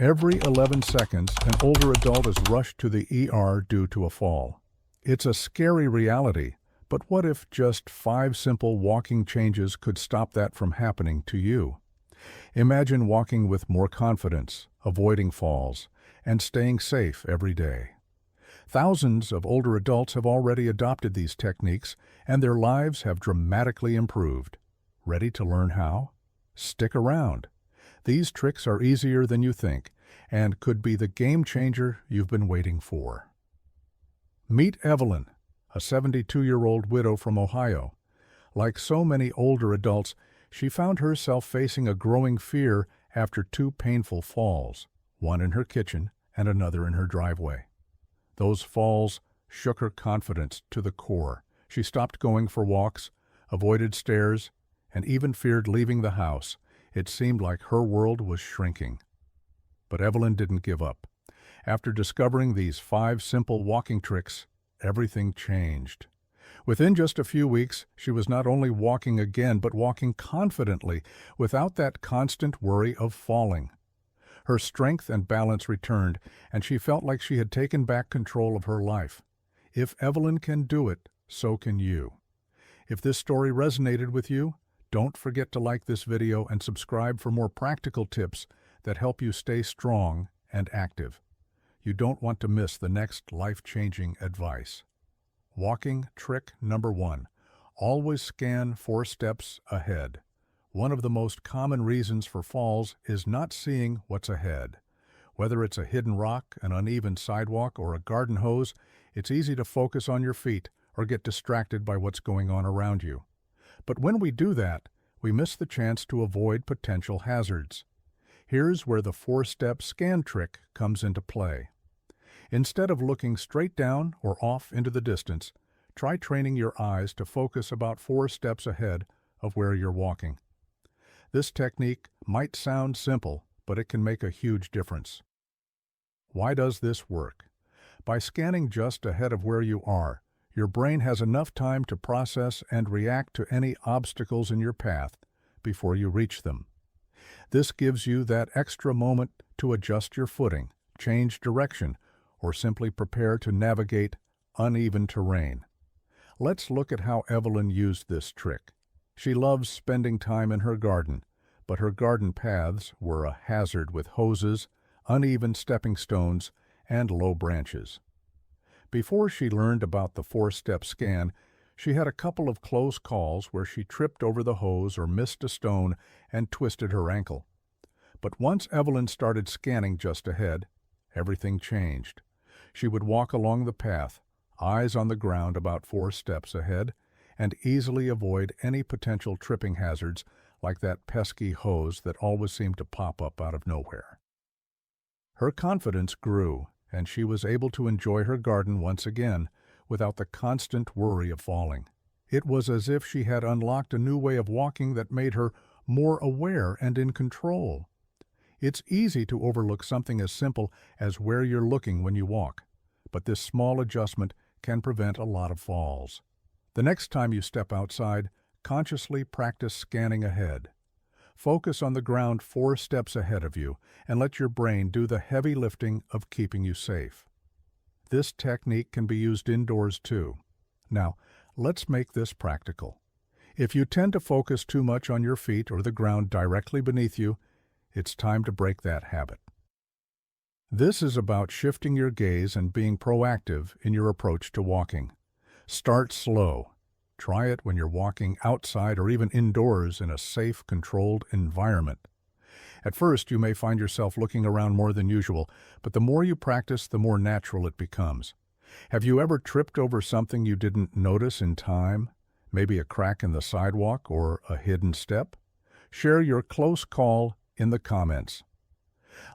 Every 11 seconds, an older adult is rushed to the ER due to a fall. It's a scary reality, but what if just 5 simple walking changes could stop that from happening to you? Imagine walking with more confidence, avoiding falls, and staying safe every day. Thousands of older adults have already adopted these techniques, and their lives have dramatically improved. Ready to learn how? Stick around. These tricks are easier than you think and could be the game changer you've been waiting for. Meet Evelyn, a 72-year-old widow from Ohio. Like so many older adults, she found herself facing a growing fear after 2 painful falls, one in her kitchen and another in her driveway. Those falls shook her confidence to the core. She stopped going for walks, avoided stairs, and even feared leaving the house. It seemed like her world was shrinking. But Evelyn didn't give up. After discovering these 5 simple walking tricks, everything changed. Within just a few weeks, she was not only walking again, but walking confidently, without that constant worry of falling. Her strength and balance returned, and she felt like she had taken back control of her life. If Evelyn can do it, so can you. If this story resonated with you, don't forget to like this video and subscribe for more practical tips that help you stay strong and active. You don't want to miss the next life-changing advice. Walking trick number 1. Always scan 4 steps ahead. One of the most common reasons for falls is not seeing what's ahead. Whether it's a hidden rock, an uneven sidewalk, or a garden hose, it's easy to focus on your feet or get distracted by what's going on around you. But when we do that, we miss the chance to avoid potential hazards. Here's where the 4-step scan trick comes into play. Instead of looking straight down or off into the distance, try training your eyes to focus about 4 steps ahead of where you're walking. This technique might sound simple, but it can make a huge difference. Why does this work? By scanning just ahead of where you are, your brain has enough time to process and react to any obstacles in your path before you reach them. This gives you that extra moment to adjust your footing, change direction, or simply prepare to navigate uneven terrain. Let's look at how Evelyn used this trick. She loves spending time in her garden, but her garden paths were a hazard with hoses, uneven stepping stones, and low branches. Before she learned about the 4-step scan, she had a couple of close calls where she tripped over the hose or missed a stone and twisted her ankle. But once Evelyn started scanning just ahead, everything changed. She would walk along the path, eyes on the ground about 4 steps ahead, and easily avoid any potential tripping hazards like that pesky hose that always seemed to pop up out of nowhere. Her confidence grew, and she was able to enjoy her garden once again without the constant worry of falling. It was as if she had unlocked a new way of walking that made her more aware and in control. It's easy to overlook something as simple as where you're looking when you walk, but this small adjustment can prevent a lot of falls. The next time you step outside, consciously practice scanning ahead. Focus on the ground 4 steps ahead of you and let your brain do the heavy lifting of keeping you safe. This technique can be used indoors too. Now, let's make this practical. If you tend to focus too much on your feet or the ground directly beneath you, it's time to break that habit. This is about shifting your gaze and being proactive in your approach to walking. Start slow. Try it when you're walking outside or even indoors in a safe, controlled environment. At first, you may find yourself looking around more than usual, but the more you practice, the more natural it becomes. Have you ever tripped over something you didn't notice in time? Maybe a crack in the sidewalk or a hidden step? Share your close call in the comments.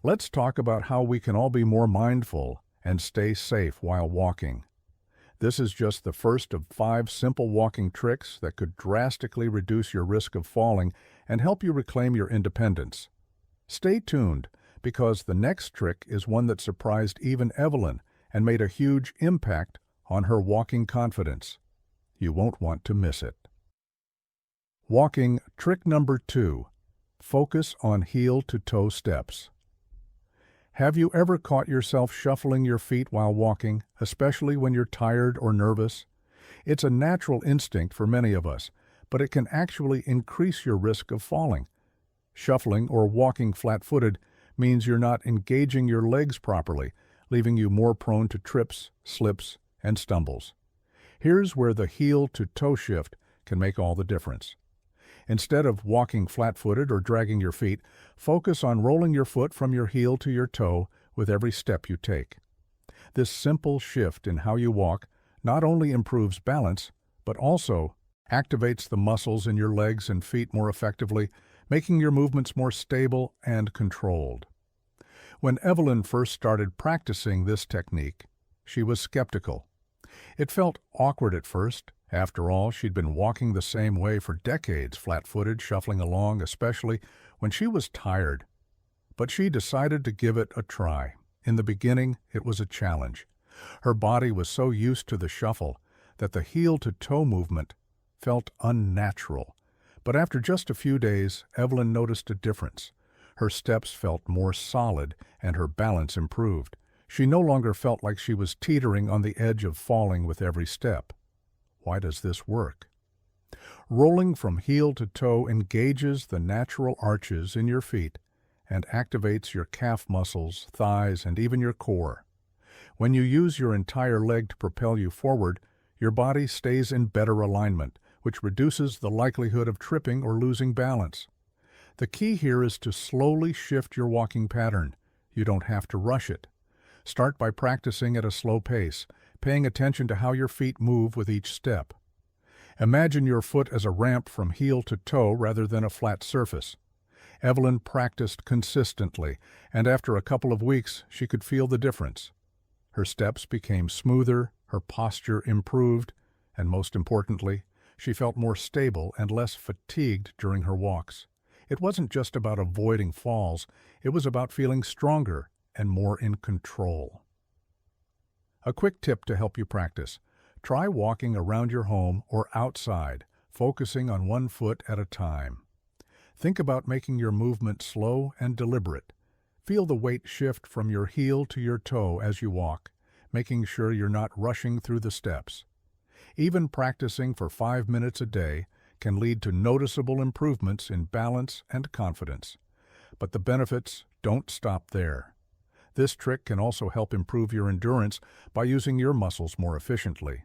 Let's talk about how we can all be more mindful and stay safe while walking. This is just the first of 5 simple walking tricks that could drastically reduce your risk of falling and help you reclaim your independence. Stay tuned, because the next trick is one that surprised even Evelyn and made a huge impact on her walking confidence. You won't want to miss it. Walking trick number 2. Focus on heel-to-toe steps. Have you ever caught yourself shuffling your feet while walking, especially when you're tired or nervous? It's a natural instinct for many of us, but it can actually increase your risk of falling. Shuffling or walking flat-footed means you're not engaging your legs properly, leaving you more prone to trips, slips, and stumbles. Here's where the heel-to-toe shift can make all the difference. Instead of walking flat-footed or dragging your feet, focus on rolling your foot from your heel to your toe with every step you take. This simple shift in how you walk not only improves balance, but also activates the muscles in your legs and feet more effectively, making your movements more stable and controlled. When Evelyn first started practicing this technique, she was skeptical. It felt awkward at first. After all, she'd been walking the same way for decades, flat-footed, shuffling along, especially when she was tired. But she decided to give it a try. In the beginning, it was a challenge. Her body was so used to the shuffle that the heel-to-toe movement felt unnatural. But after just a few days, Evelyn noticed a difference. Her steps felt more solid and her balance improved. She no longer felt like she was teetering on the edge of falling with every step. Why does this work? Rolling from heel to toe engages the natural arches in your feet and activates your calf muscles, thighs, and even your core. When you use your entire leg to propel you forward, your body stays in better alignment, which reduces the likelihood of tripping or losing balance. The key here is to slowly shift your walking pattern. You don't have to rush it. Start by practicing at a slow pace, paying attention to how your feet move with each step. Imagine your foot as a ramp from heel to toe rather than a flat surface. Evelyn practiced consistently, and after a couple of weeks, she could feel the difference. Her steps became smoother, her posture improved, and most importantly, she felt more stable and less fatigued during her walks. It wasn't just about avoiding falls, it was about feeling stronger and more in control. A quick tip to help you practice. Try walking around your home or outside, focusing on one foot at a time. Think about making your movement slow and deliberate. Feel the weight shift from your heel to your toe as you walk, making sure you're not rushing through the steps. Even practicing for 5 minutes a day can lead to noticeable improvements in balance and confidence. But the benefits don't stop there. This trick can also help improve your endurance by using your muscles more efficiently.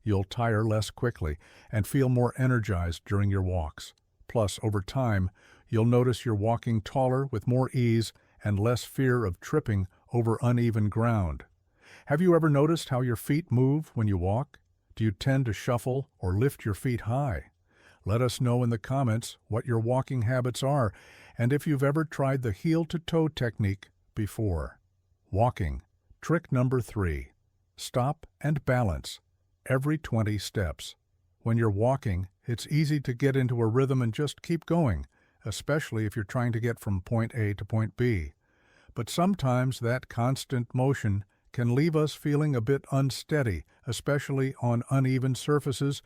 You'll tire less quickly and feel more energized during your walks. Plus, over time, you'll notice you're walking taller with more ease and less fear of tripping over uneven ground. Have you ever noticed how your feet move when you walk? Do you tend to shuffle or lift your feet high? Let us know in the comments what your walking habits are and if you've ever tried the heel-to-toe technique before. Walking. Trick number 3. Stop and balance every 20 steps. When you're walking, it's easy to get into a rhythm and just keep going, especially if you're trying to get from point A to point B. But sometimes that constant motion can leave us feeling a bit unsteady, especially on uneven surfaces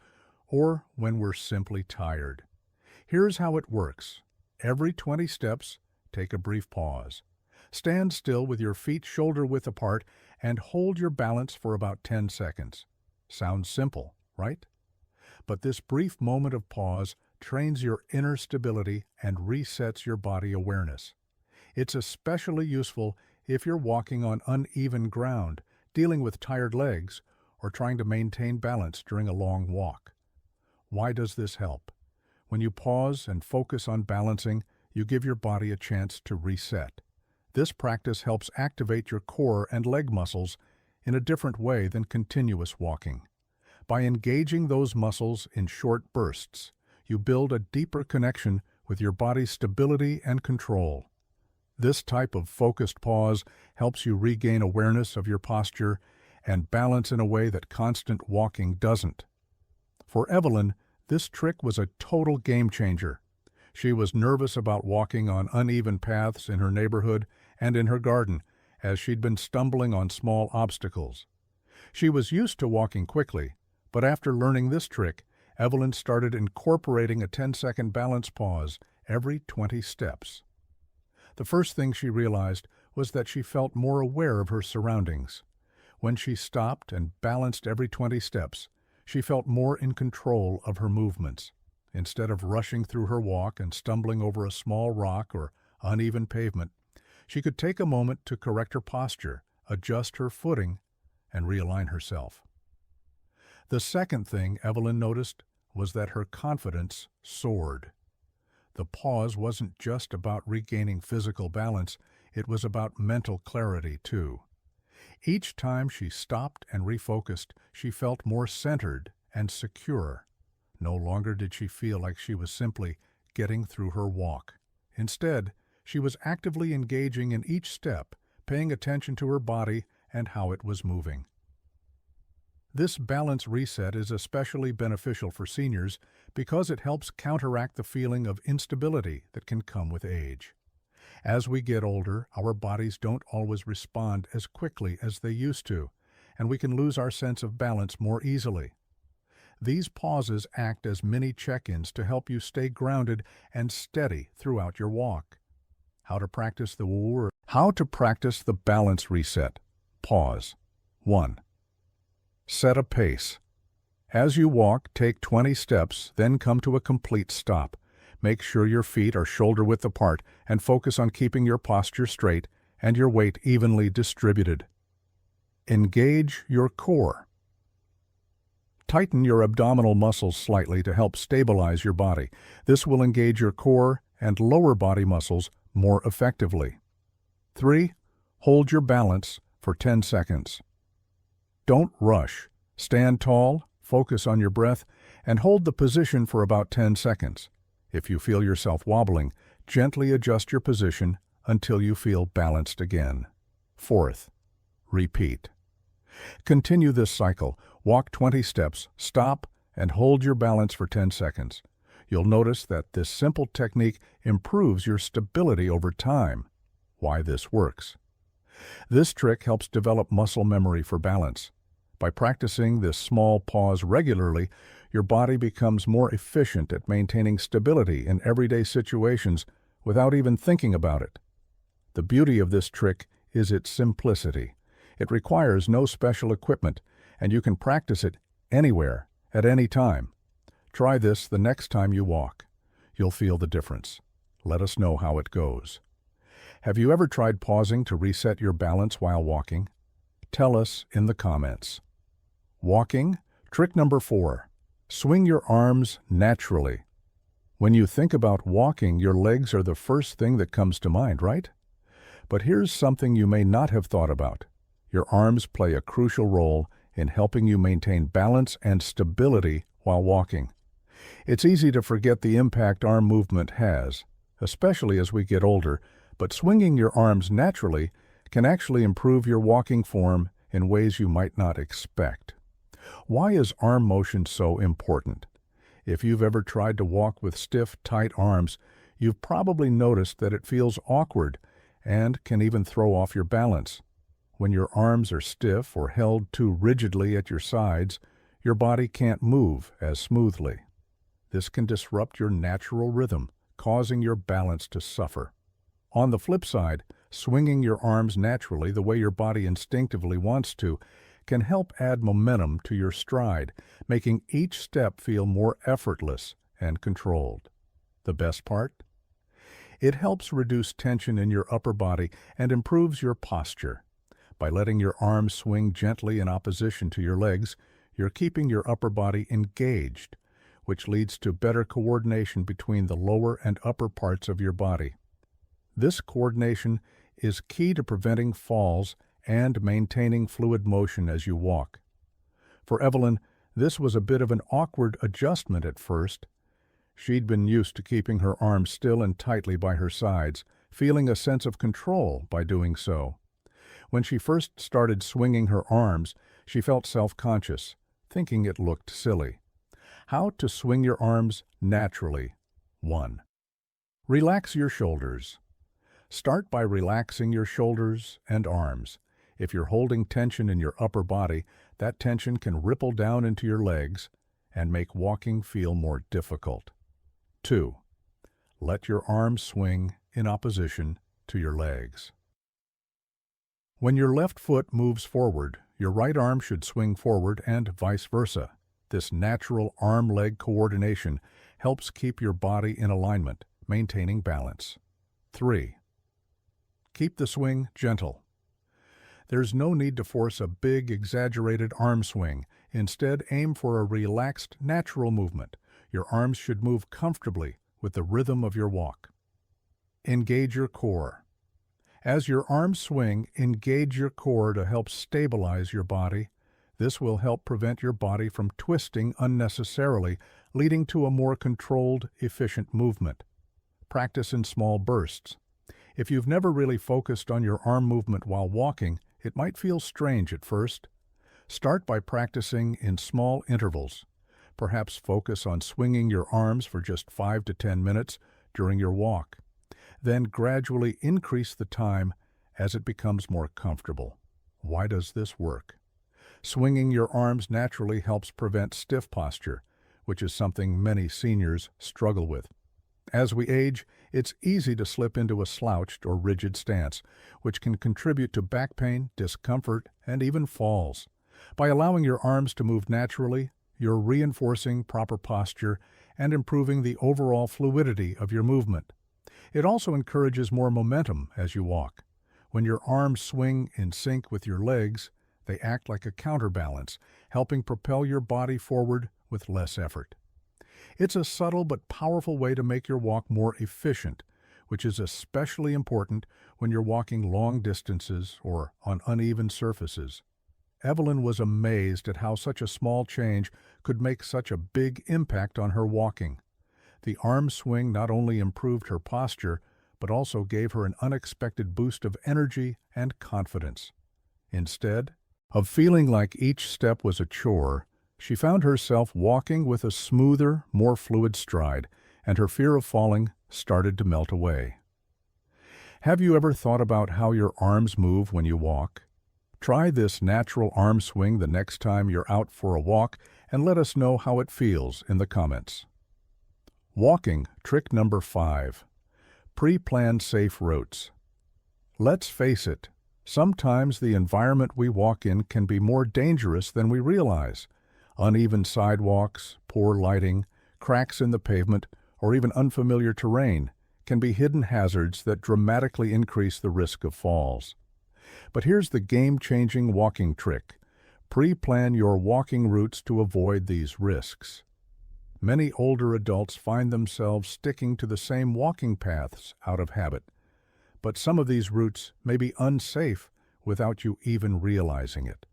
or when we're simply tired. Here's how it works. Every 20 steps, take a brief pause. Stand still with your feet shoulder-width apart and hold your balance for about 10 seconds. Sounds simple, right? But this brief moment of pause trains your inner stability and resets your body awareness. It's especially useful if you're walking on uneven ground, dealing with tired legs, or trying to maintain balance during a long walk. Why does this help? When you pause and focus on balancing, you give your body a chance to reset. This practice helps activate your core and leg muscles in a different way than continuous walking. By engaging those muscles in short bursts, you build a deeper connection with your body's stability and control. This type of focused pause helps you regain awareness of your posture and balance in a way that constant walking doesn't. For Evelyn, this trick was a total game changer. She was nervous about walking on uneven paths in her neighborhood and in her garden, as she'd been stumbling on small obstacles. She was used to walking quickly, but after learning this trick, Evelyn started incorporating a 10-second balance pause every 20 steps. The first thing she realized was that she felt more aware of her surroundings. When she stopped and balanced every 20 steps, she felt more in control of her movements. Instead of rushing through her walk and stumbling over a small rock or uneven pavement, she could take a moment to correct her posture, adjust her footing, and realign herself. The second thing Evelyn noticed was that her confidence soared. The pause wasn't just about regaining physical balance, it was about mental clarity too. Each time she stopped and refocused, she felt more centered and secure. No longer did she feel like she was simply getting through her walk. Instead, she was actively engaging in each step, paying attention to her body and how it was moving. This balance reset is especially beneficial for seniors because it helps counteract the feeling of instability that can come with age. As we get older, our bodies don't always respond as quickly as they used to, and we can lose our sense of balance more easily. These pauses act as mini check-ins to help you stay grounded and steady throughout your walk. How to practice the balance reset. Pause. 1. Set a pace. As you walk, take 20 steps, then come to a complete stop. Make sure your feet are shoulder-width apart and focus on keeping your posture straight and your weight evenly distributed. Engage your core. Tighten your abdominal muscles slightly to help stabilize your body. This will engage your core and lower body muscles more effectively. 3. Hold your balance for 10 seconds. Don't rush. Stand tall, focus on your breath, and hold the position for about 10 seconds. If you feel yourself wobbling, gently adjust your position until you feel balanced again. 4th, repeat. Continue this cycle. Walk 20 steps, stop, and hold your balance for 10 seconds. You'll notice that this simple technique improves your stability over time. Why this works. This trick helps develop muscle memory for balance. By practicing this small pause regularly, your body becomes more efficient at maintaining stability in everyday situations without even thinking about it. The beauty of this trick is its simplicity. It requires no special equipment, and you can practice it anywhere, at any time. Try this the next time you walk. You'll feel the difference. Let us know how it goes. Have you ever tried pausing to reset your balance while walking? Tell us in the comments. Walking. Trick number 4. Swing your arms naturally. When you think about walking, your legs are the first thing that comes to mind, right? But here's something you may not have thought about. Your arms play a crucial role in helping you maintain balance and stability while walking. It's easy to forget the impact arm movement has, especially as we get older, but swinging your arms naturally can actually improve your walking form in ways you might not expect. Why is arm motion so important? If you've ever tried to walk with stiff, tight arms, you've probably noticed that it feels awkward and can even throw off your balance. When your arms are stiff or held too rigidly at your sides, your body can't move as smoothly. This can disrupt your natural rhythm, causing your balance to suffer. On the flip side, swinging your arms naturally the way your body instinctively wants to can help add momentum to your stride, making each step feel more effortless and controlled. The best part? It helps reduce tension in your upper body and improves your posture. By letting your arms swing gently in opposition to your legs, you're keeping your upper body engaged, which leads to better coordination between the lower and upper parts of your body. This coordination is key to preventing falls and maintaining fluid motion as you walk. For Evelyn, this was a bit of an awkward adjustment at first. She'd been used to keeping her arms still and tightly by her sides, feeling a sense of control by doing so. When she first started swinging her arms, she felt self-conscious, thinking it looked silly. How to swing your arms naturally. 1. Relax your shoulders. Start by relaxing your shoulders and arms. If you're holding tension in your upper body, that tension can ripple down into your legs and make walking feel more difficult. 2. Let your arms swing in opposition to your legs. When your left foot moves forward, your right arm should swing forward and vice versa. This natural arm-leg coordination helps keep your body in alignment, maintaining balance. 3. Keep the swing gentle. There's no need to force a big, exaggerated arm swing. Instead, aim for a relaxed, natural movement. Your arms should move comfortably with the rhythm of your walk. Engage your core. As your arms swing, engage your core to help stabilize your body. This will help prevent your body from twisting unnecessarily, leading to a more controlled, efficient movement. Practice in small bursts. If you've never really focused on your arm movement while walking, it might feel strange at first. Start by practicing in small intervals. Perhaps focus on swinging your arms for just 5 to 10 minutes during your walk. Then gradually increase the time as it becomes more comfortable. Why does this work? Swinging your arms naturally helps prevent stiff posture, which is something many seniors struggle with. As we age, it's easy to slip into a slouched or rigid stance, which can contribute to back pain, discomfort, and even falls. By allowing your arms to move naturally, you're reinforcing proper posture and improving the overall fluidity of your movement. It also encourages more momentum as you walk. When your arms swing in sync with your legs, they act like a counterbalance, helping propel your body forward with less effort. It's a subtle but powerful way to make your walk more efficient, which is especially important when you're walking long distances or on uneven surfaces. Evelyn was amazed at how such a small change could make such a big impact on her walking. The arm swing not only improved her posture, but also gave her an unexpected boost of energy and confidence. Instead of feeling like each step was a chore, she found herself walking with a smoother, more fluid stride, and her fear of falling started to melt away. Have you ever thought about how your arms move when you walk? Try this natural arm swing the next time you're out for a walk and let us know how it feels in the comments. Walking trick number 5. Pre-plan safe routes. Let's face it, sometimes the environment we walk in can be more dangerous than we realize. Uneven sidewalks, poor lighting, cracks in the pavement, or even unfamiliar terrain can be hidden hazards that dramatically increase the risk of falls. But here's the game-changing walking trick. Pre-plan your walking routes to avoid these risks. Many older adults find themselves sticking to the same walking paths out of habit, but some of these routes may be unsafe without you even realizing it.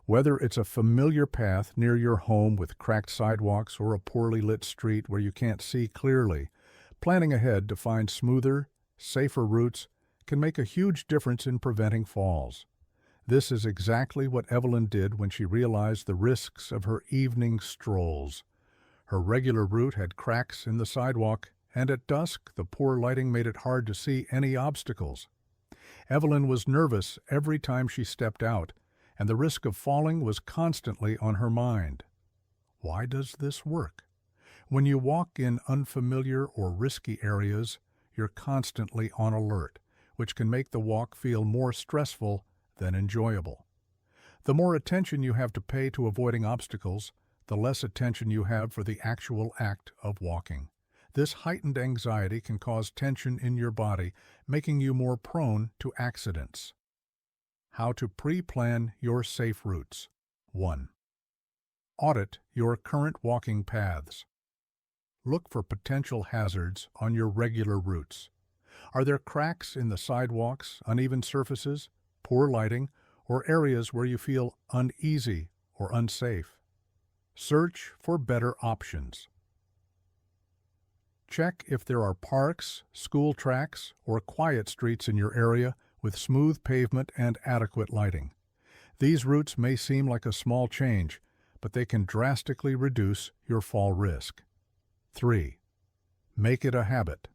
Whether it's a familiar path near your home with cracked sidewalks or a poorly lit street where you can't see clearly, planning ahead to find smoother, safer routes can make a huge difference in preventing falls. This is exactly what Evelyn did when she realized the risks of her evening strolls. Her regular route had cracks in the sidewalk, and at dusk the poor lighting made it hard to see any obstacles. Evelyn was nervous every time she stepped out, and the risk of falling was constantly on her mind. Why does this work? When you walk in unfamiliar or risky areas, you're constantly on alert, which can make the walk feel more stressful than enjoyable. The more attention you have to pay to avoiding obstacles, the less attention you have for the actual act of walking. This heightened anxiety can cause tension in your body, making you more prone to accidents. How to pre-plan your safe routes. 1. Audit your current walking paths. Look for potential hazards on your regular routes. Are there cracks in the sidewalks, uneven surfaces, poor lighting, or areas where you feel uneasy or unsafe? Search for better options. Check if there are parks, school tracks, or quiet streets in your area with smooth pavement and adequate lighting. These routes may seem like a small change, but they can drastically reduce your fall risk. 3. Make it a habit.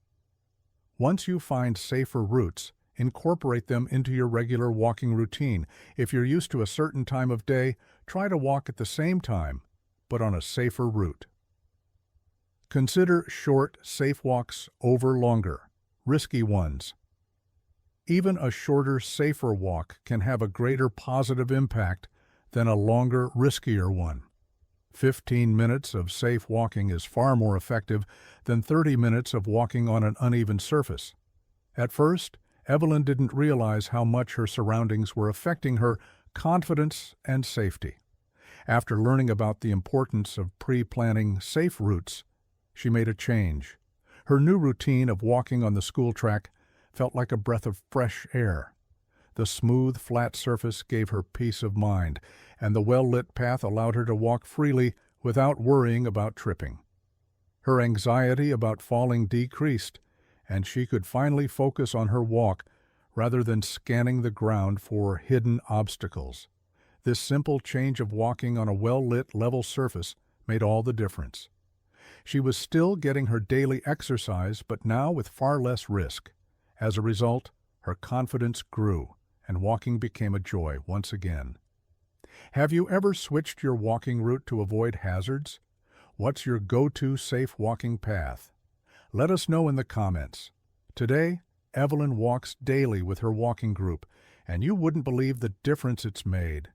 Once you find safer routes, incorporate them into your regular walking routine. If you're used to a certain time of day, try to walk at the same time, but on a safer route. Consider short, safe walks over longer, risky ones. Even a shorter, safer walk can have a greater positive impact than a longer, riskier one. 15 minutes of safe walking is far more effective than 30 minutes of walking on an uneven surface. At first, Evelyn didn't realize how much her surroundings were affecting her confidence and safety. After learning about the importance of pre-planning safe routes, she made a change. Her new routine of walking on the school track felt like a breath of fresh air. The smooth, flat surface gave her peace of mind, and the well-lit path allowed her to walk freely without worrying about tripping. Her anxiety about falling decreased, and she could finally focus on her walk rather than scanning the ground for hidden obstacles. This simple change of walking on a well-lit, level surface made all the difference. She was still getting her daily exercise, but now with far less risk. As a result, her confidence grew, and walking became a joy once again. Have you ever switched your walking route to avoid hazards? What's your go-to safe walking path? Let us know in the comments. Today, Evelyn walks daily with her walking group, and you wouldn't believe the difference it's made.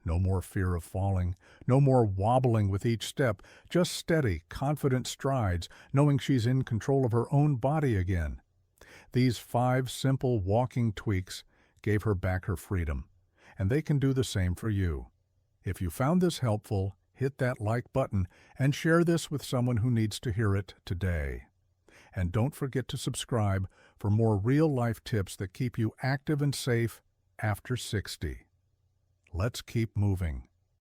No more fear of falling, no more wobbling with each step, just steady, confident strides, knowing she's in control of her own body again. These 5 simple walking tweaks gave her back her freedom, and they can do the same for you. If you found this helpful, hit that like button and share this with someone who needs to hear it today. And don't forget to subscribe for more real-life tips that keep you active and safe after 60. Let's keep moving.